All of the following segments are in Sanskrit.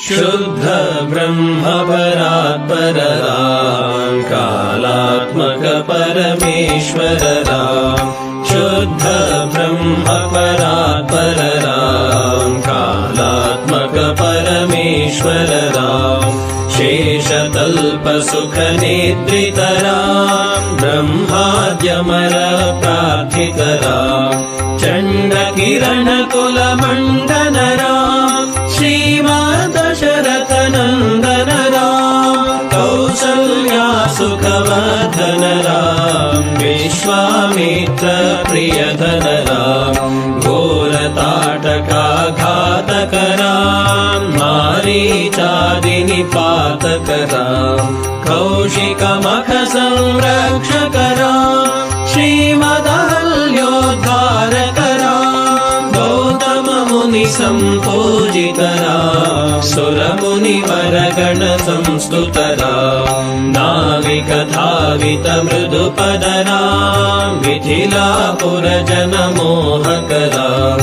शुद्ध ब्रह्म परात्पर राम कालात्मक परमेश्वर राम शुद्ध ब्रह्म परात्पर राम कालात्मक परमेश्वर राम शेषतल्प सुख निद्रित राम ब्रह्माद्यमर प्रार्थित राम चण्ड किरण कुल मंडन राम श्रीमद्दशरथ नंदन राम कौसल्या सुखवर्धन राम विश्वामित्र प्रियधन राम घोरताटका घातक राम मारीचादि निपातक राम कौशिक मख संरक्षक राम श्रीमदहल्योद्धारक राम गौतम मुनि संपूजित राम सुर मुनिवर गण संस्तुत राम नाविक धावित मृदुपद राम मिथिलापुर जन मोहक राम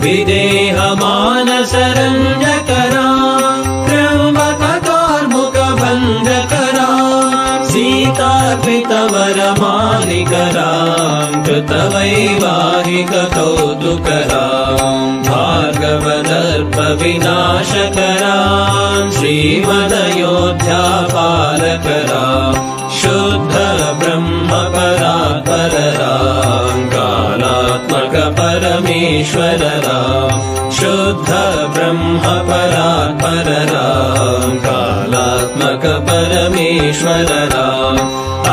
विदेह मानस रंजक राम त्र्यंबक कार्मुक भंजक राम सीतार्पित वर मालिक राम कृत वैवाहिक कौतुक राम भार्गव दर्प विनाशक राम श्रीमदयोध्या पालक राम शुद्ध ब्रह्म परात्पर राम कालात्मक परमेश्वर राम शुद्ध ब्रह्म परात्पर राम कालात्मक परमेश्वर राम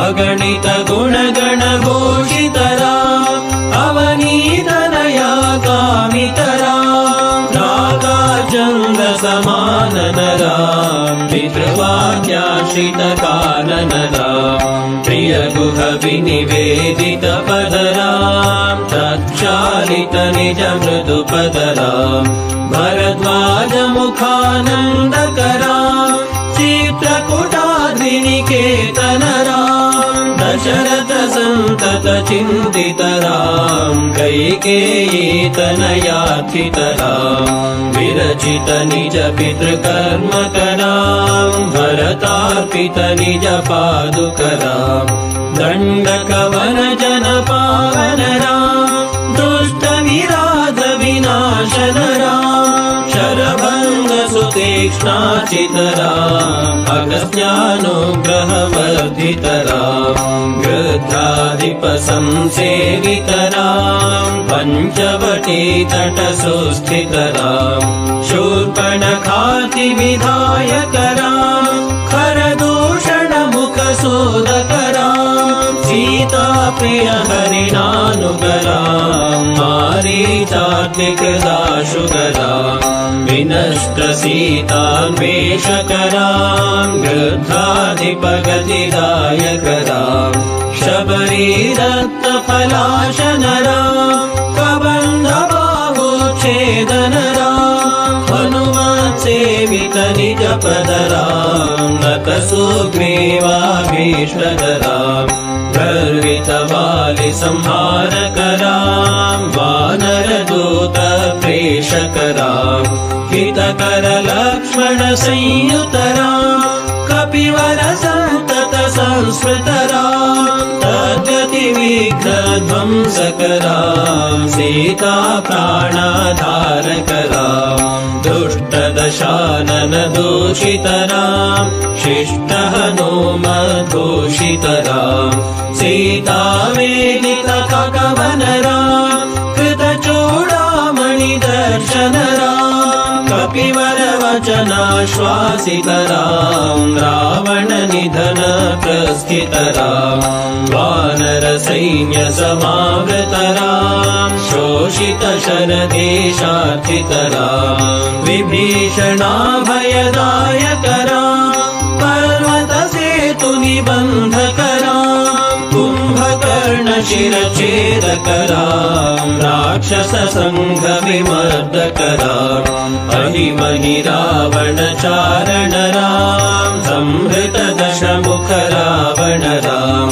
अगणित गुण गण घोषित राम अवनीतनया कामित राम नागाचंद समानन राम पितृवाक्याश्रित कानन राम प्रिय गुह विनिवेदित पद राम तत्चालित निज मृदु पद राम भरद्वाज मुखानंदक राम चित्रकूटाद्रिनिकेतन राम दशरथ संतत चिंतित राम कैकेयी तनयार्थित राम विरचित निज पितृकर्मक राम भरतार्पित निज पादुक राम दंडकवन जन पावन राम दुष्ट विराज विनाशन राम शरभंग सुतीक्ष्णाचित राम अगस्त्यानुग्रह वर्धित राम गृध्राधिप संसेवित राम पंचवटी तट सुस्थित राम शूर्पणखाति विधायक राम खरदूषण मुख सोदक राम सीता प्रिय हरिणानुग राम मारीचात्मिक दाशुग राम विनष्ट सीतान्वेषक राम गृध्राधिप गतिदायक राम शबरी दत्त फलाशन राम कबंध बाहुच्छेदन राम हनुमत सेवित निज पद राम नत सुग्रीवाभीष्टद राम गर्वित वालि संहारक राम वानर दूत प्रेषक राम हितकर लक्ष्मण संयुत राम कपिवर संतत संस्मृत राम तद्गति विघ्न ध्वंसक राम सीता प्राणाधारक राम दुष्ट दशानन दूषित राम शिष्ट हनुमद्भूषित राम सीता वेदित ककवन राम कृत चूड़ामणि दर्शन राम कपिवर वचनाश्वासित राम रावण निधन प्रस्थित राम वानर सैन्य समावृत राम शोषित शरदेशार्थित राम विभीषणाभयदायक राम पर्वत सेतु निबंधक राम कुंभकर्ण शिरछेदक राम राक्षस संघ विमर्दक राम अहिमहि रावण चारण राम संहृत दशमुख रावण राम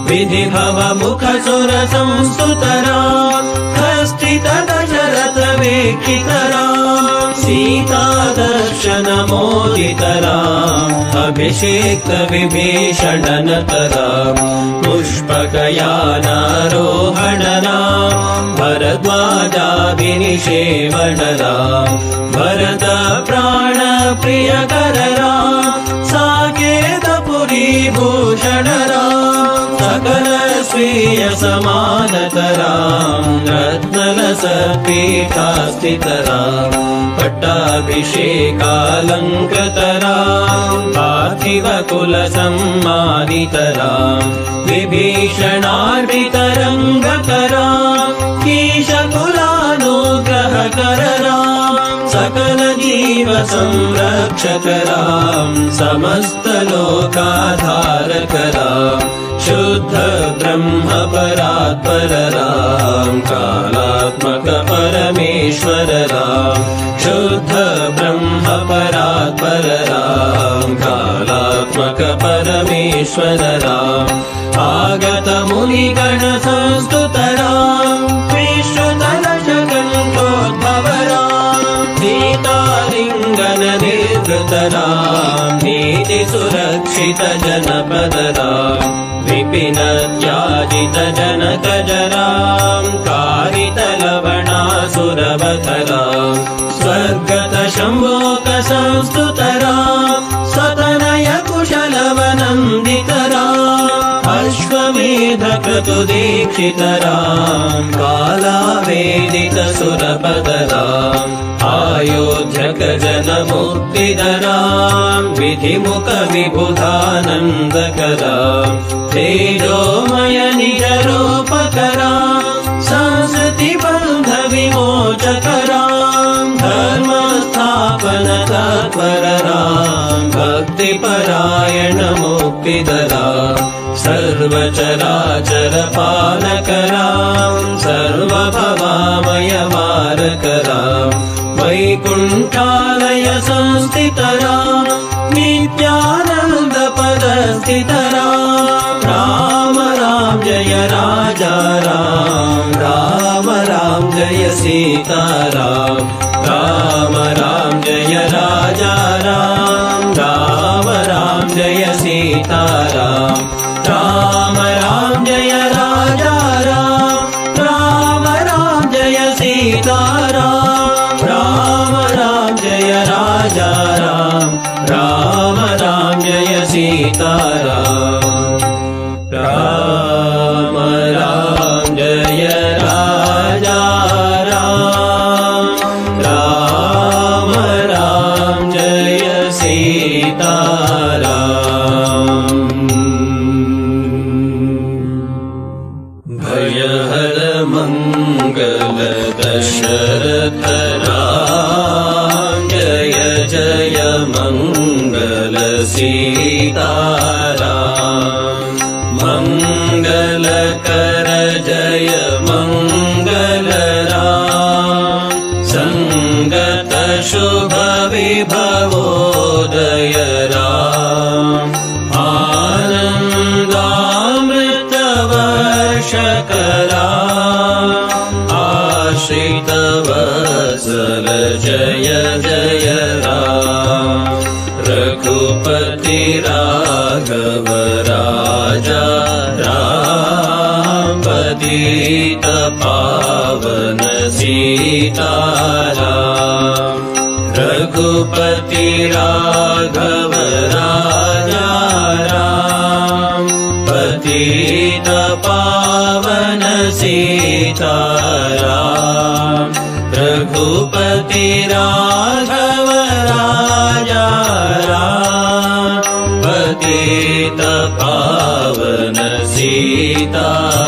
विधि भव मुख सुर संस्तुत राम हस्तित दशरथ वेक्षित राम सीता दर्शन दर्शनमोदितराम् अभिषेक्त विभीषणनतराम् पुष्पकयानारोहणराम् भरद्वाजाभिनिषेवणराम् भरत प्राणप्रियकरराम् साकेतपुरीभूषणराम् सकल स्वीय समानतराम् रत्नलसत्पीठास्थितराम् पट्टाभिषेकालङ्कृतराम् पार्थिवकुलसम्मानितराम् विभीषणार्पितरङ्गकराम् ईशकुलानुग्रहकरराम् सकलजीवसंरक्षकराम् समस्तलोकाधारकराम् शुद्ध ब्रह्मपरात्परराम् कालात्मक परमेश्वरराम् शुद्ध ब्रह्मपरात्परराम् कालात्मक परमेश्वरराम् आगत मुनिगणसंस्तुतराम् विश्वतलशकण्ठोद्भवराम् सीतालिङ्गननिर्वृतराम् नीतिसुरक्षितजनपदराम् विपिनत्याजितजनकजराम् कारितलवणासुरवधराम् स्वर्गतशम्भोकसंस्तुतराम् सतनयकुशलवनन्दितराम् अश्वमेधक्रतुदीक्षितराम् कालावेदितसुरपदराम् आयोध्यकजनमुक्तिधराम् विधिमुखविबुधानन्दकराम् तेजोमय निजरूपकराम् संसृतिबन्धविमोचकराम् धर्मस्थापनतत्परराम् भक्तिपरायणमुक्तिदराम् सर्वचराचरपालकराम् सर्वभवामयवारकराम् वैकुण्ठालय संस्थितराम् नित्यानन्दपदस्थितराम् राम राम जय राजा राम राम राम जय सीताराम राम राम जय राजा राम राम राम जय सीताराम राम राम जय राजा राम राम राम जय सीताराम राम राम जय राजा राम राम राम जय सीताराम राम राम जय राजा राम राम राम जय सीताराम भयहर मंगल दशरथ राम जय जय मंगल सीताराम मंगल कर जय मंगल राम संगत शुभ विभवोदय राम आनन्दामृत वर्षकरा आश्रित वत्सल जय जय राम रघुपति राघव राजा राम पतित पावन सीताराम रघुपति राघव राजा राम पतित पावन सीताराम रघुपति राघव राजा राम पतित पावन सीताराम